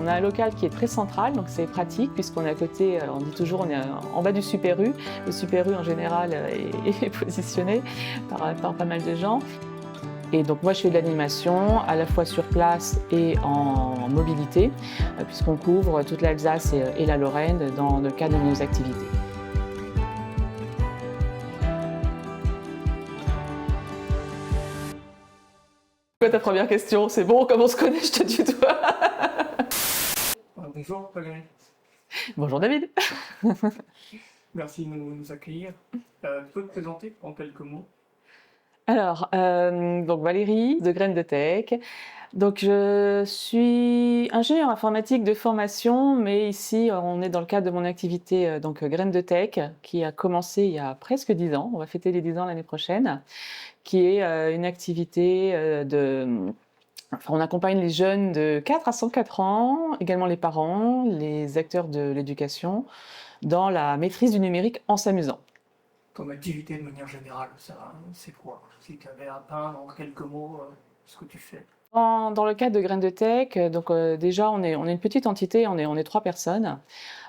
a un local qui est très central, donc c'est pratique puisqu'on est à côté, on dit toujours on est en bas du Super U. Le Super U en général est positionné par pas mal de gens. Et donc moi je fais de l'animation à la fois sur place et en mobilité, puisqu'on couvre toute l'Alsace et la Lorraine dans le cadre de nos activités. Quoi ta première question? C'est bon, comme on se connaît, je te tutoie. Bonjour Valérie, Bonjour David. merci de nous accueillir. Tu peux te présenter en quelques mots? Alors, donc Valérie de Graines de Tech. Donc je suis ingénieure informatique de formation, mais ici on est dans le cadre de mon activité Graines de Tech, qui a commencé il y a presque 10 ans. On va fêter les 10 ans l'année prochaine, qui est une activité Enfin, on accompagne les jeunes de 4 à 104 ans, également les parents, les acteurs de l'éducation, dans la maîtrise du numérique en s'amusant. Ton activité de manière générale, ça, c'est quoi? Si tu avais à peindre en quelques mots ce que tu fais. Dans le cadre de Graines de Tech, déjà on est une petite entité, on est 3 personnes.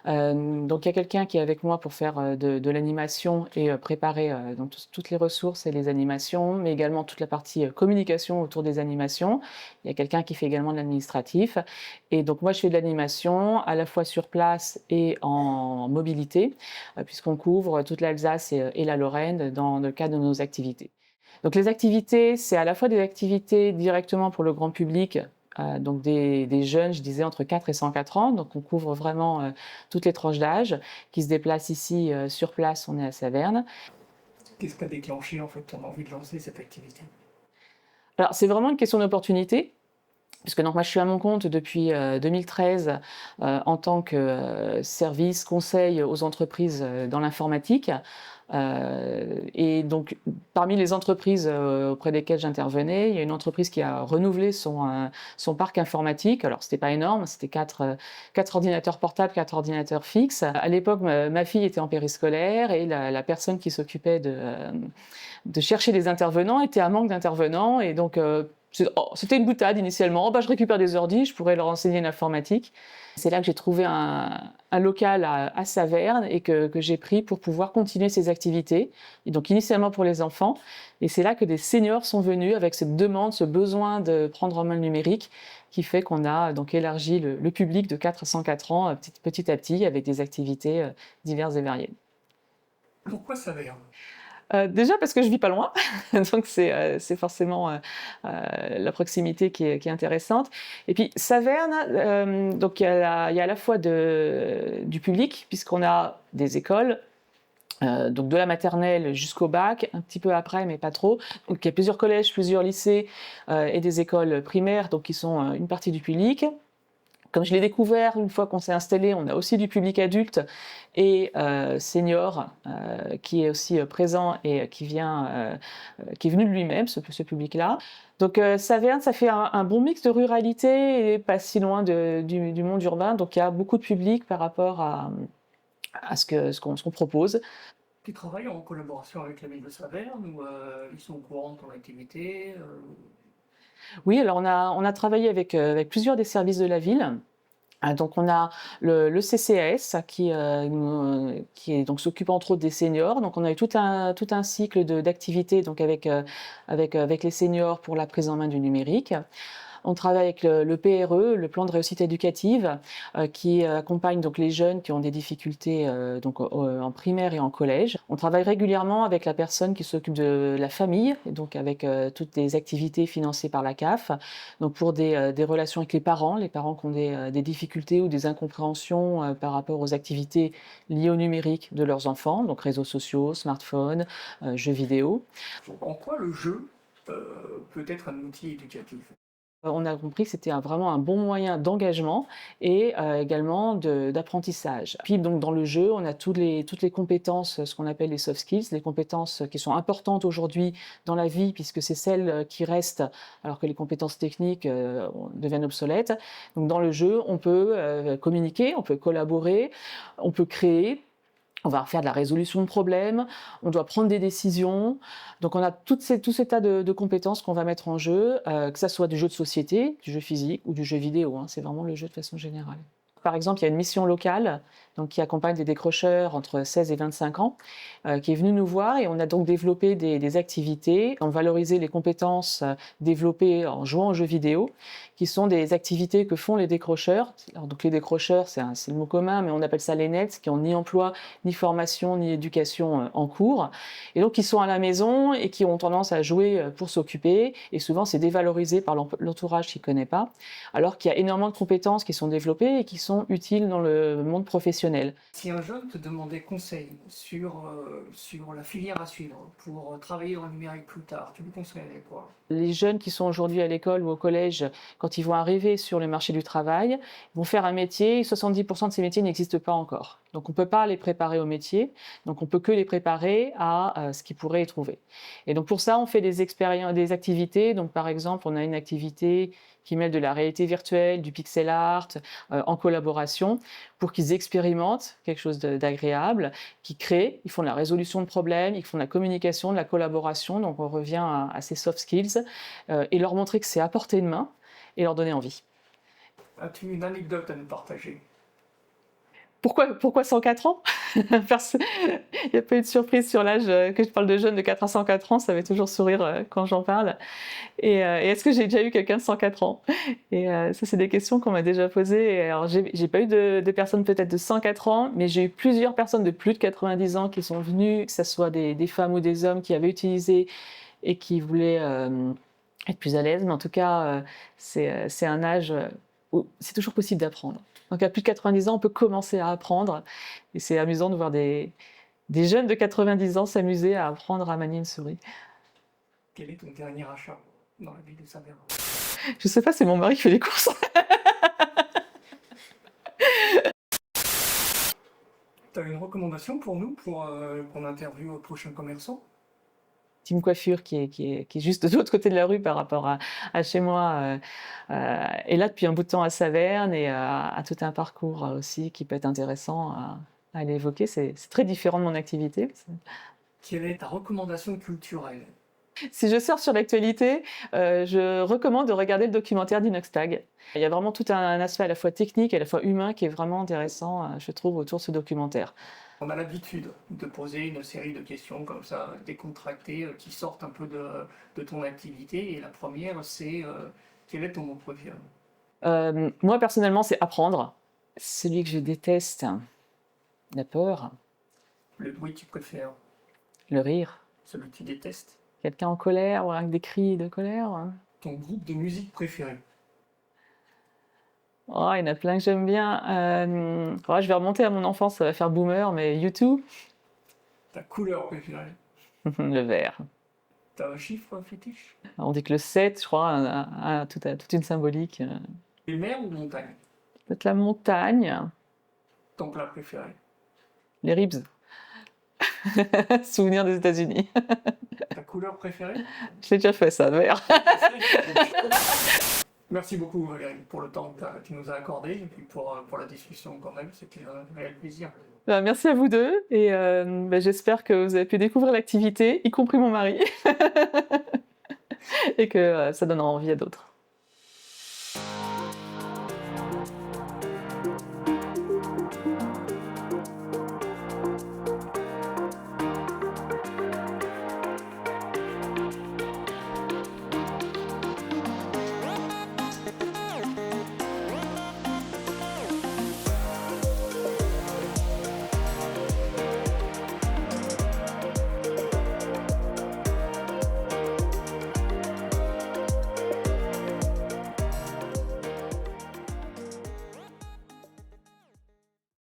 Donc il y a quelqu'un qui est avec moi pour faire de l'animation et préparer donc toutes les ressources et les animations, mais également toute la partie communication autour des animations. Il y a quelqu'un qui fait également de l'administratif. Et donc moi je fais de l'animation à la fois sur place et en mobilité, puisqu'on couvre toute l'Alsace et la Lorraine dans le cadre de nos activités. Donc les activités, c'est à la fois des activités directement pour le grand public, donc des jeunes, je disais entre 4 et 104 ans, donc on couvre vraiment toutes les tranches d'âge, qui se déplacent ici sur place, on est à Saverne. Qu'est-ce qui a déclenché en fait ton envie de lancer cette activité? Alors c'est vraiment une question d'opportunité. Puisque donc moi je suis à mon compte depuis 2013 en tant que service conseil aux entreprises dans l'informatique. Et donc parmi les entreprises auprès desquelles j'intervenais, il y a une entreprise qui a renouvelé son parc informatique. Alors c'était pas énorme, c'était 4 ordinateurs portables, 4 ordinateurs fixes. À l'époque, ma fille était en périscolaire et la personne qui s'occupait de chercher des intervenants était à manque d'intervenants. Et donc c'était une boutade initialement. Oh, bah, je récupère des ordis, je pourrais leur enseigner l'informatique. C'est là que j'ai trouvé un local à Saverne et que j'ai pris pour pouvoir continuer ces activités. Et donc initialement pour les enfants. Et c'est là que des seniors sont venus avec cette demande, ce besoin de prendre en main le numérique, qui fait qu'on a donc élargi le public de 4 à 104 ans petit à petit avec des activités diverses et variées. Pourquoi Saverne? Déjà parce que je vis pas loin, donc c'est forcément la proximité qui est intéressante. Et puis Saverne, donc il y a à la fois du public, puisqu'on a des écoles, donc de la maternelle jusqu'au bac, un petit peu après, mais pas trop. Donc il y a plusieurs collèges, plusieurs lycées et des écoles primaires, donc qui sont une partie du public. Comme je l'ai découvert une fois qu'on s'est installé, on a aussi du public adulte et senior qui est aussi présent et qui est venu de lui-même, ce public-là. Donc Saverne, ça fait un bon mix de ruralité et pas si loin du monde urbain. Donc il y a beaucoup de public par rapport à ce qu'on propose. Tu travailles en collaboration avec la ville de Saverne ou ils sont au courant de ton activité? Oui, alors on a travaillé avec plusieurs des services de la ville. Donc on a le CCAS qui est donc s'occupe entre autres des seniors. Donc on a eu tout un cycle d'activités donc avec les seniors pour la prise en main du numérique. On travaille avec le PRE, le plan de réussite éducative, qui accompagne donc les jeunes qui ont des difficultés en primaire et en collège. On travaille régulièrement avec la personne qui s'occupe de la famille, et donc avec toutes les activités financées par la CAF, donc pour des relations avec les parents qui ont des difficultés ou des incompréhensions par rapport aux activités liées au numérique de leurs enfants, donc réseaux sociaux, smartphones, jeux vidéo. En quoi le jeu peut être un outil éducatif? On a compris que c'était vraiment un bon moyen d'engagement et également d'apprentissage. Puis donc dans le jeu, on a toutes les compétences, ce qu'on appelle les soft skills, les compétences qui sont importantes aujourd'hui dans la vie puisque c'est celles qui restent alors que les compétences techniques deviennent obsolètes. Donc dans le jeu, on peut communiquer, on peut collaborer, on peut créer. On va faire de la résolution de problèmes, on doit prendre des décisions. Donc on a tout ces tas de compétences qu'on va mettre en jeu, que ça soit du jeu de société, du jeu physique ou du jeu vidéo, hein, c'est vraiment le jeu de façon générale. Par exemple, il y a une mission locale donc, qui accompagne des décrocheurs entre 16 et 25 ans, qui est venue nous voir et on a donc développé des activités, on valorisé les compétences développées en jouant aux jeux vidéo, qui sont des activités que font les décrocheurs. Alors, donc les décrocheurs, c'est le mot commun, mais on appelle ça les nets, qui n'ont ni emploi, ni formation, ni éducation en cours, et donc qui sont à la maison et qui ont tendance à jouer pour s'occuper, et souvent c'est dévalorisé par l'entourage qui ne connaît pas, alors qu'il y a énormément de compétences qui sont développées et qui sont utiles dans le monde professionnel. Si un jeune te demandait conseil sur la filière à suivre pour travailler en numérique plus tard, tu lui conseillerais quoi? Les jeunes qui sont aujourd'hui à l'école ou au collège, quand ils vont arriver sur le marché du travail, vont faire un métier, 70% de ces métiers n'existent pas encore. Donc on ne peut pas les préparer au métier, donc on ne peut que les préparer à ce qu'ils pourraient y trouver. Et donc pour ça, on fait des expériences, des activités. Donc par exemple, on a une activité qui mêle de la réalité virtuelle, du pixel art, en collaboration, pour qu'ils expérimentent quelque chose d'agréable, qu'ils créent, ils font de la résolution de problèmes, ils font de la communication, de la collaboration, donc on revient à ces soft skills, et leur montrer que c'est à portée de main, et leur donner envie. As-tu une anecdote à nous partager? Pourquoi 104 ans? Parce qu'il n'y a pas eu de surprise sur l'âge que je parle de jeunes de 4 à 104 ans, ça fait toujours sourire quand j'en parle. Et est-ce que j'ai déjà eu quelqu'un de 104 ans? Et ça, c'est des questions qu'on m'a déjà posées. Et alors, j'ai pas eu de personnes peut-être de 104 ans, mais j'ai eu plusieurs personnes de plus de 90 ans qui sont venues, que ce soit des femmes ou des hommes qui avaient utilisé et qui voulaient être plus à l'aise. Mais en tout cas, c'est un âge où c'est toujours possible d'apprendre. Donc à plus de 90 ans, on peut commencer à apprendre. Et c'est amusant de voir des jeunes de 90 ans s'amuser à apprendre à manier une souris. Quel est ton dernier achat dans la ville de Saint-Bernin? Je sais pas, c'est mon mari qui fait les courses. Tu as une recommandation pour nous pour qu'on interviewe au prochain commerçant? Team Coiffure qui est juste de l'autre côté de la rue par rapport à chez moi, est là depuis un bout de temps à Saverne et a tout un parcours aussi qui peut être intéressant à aller évoquer. C'est très différent de mon activité. Quelle est ta recommandation culturelle? Si je sors sur l'actualité, je recommande de regarder le documentaire d'Inoxtag. Il y a vraiment tout un aspect à la fois technique et à la fois humain qui est vraiment intéressant, je trouve, autour de ce documentaire. On a l'habitude de poser une série de questions comme ça, décontractées, qui sortent un peu de ton activité. Et la première, c'est quel est ton mot préféré? Moi, personnellement, c'est apprendre. Celui que je déteste, la peur, Le bruit que tu préfères? le rire. Celui que tu détestes? Quelqu'un en colère ou avec des cris de colère. Ton groupe de musique préféré? Oh, il y en a plein que j'aime bien. Je vais remonter à mon enfance, ça va faire boomer, mais U2, Ta couleur préférée? le vert. T'as un chiffre fétiche? On dit que le 7, je crois, a toute une symbolique. Les mers ou montagne? Peut-être la montagne, Ton plat préféré? les ribs. Souvenir des États-Unis. Ta couleur préférée? J'ai déjà fait ça, vert. Merci beaucoup Valérie pour le temps que tu nous as accordé et puis pour la discussion quand même, c'était un réel plaisir. Merci à vous deux et j'espère que vous avez pu découvrir l'activité, y compris mon mari, et que ça donnera envie à d'autres.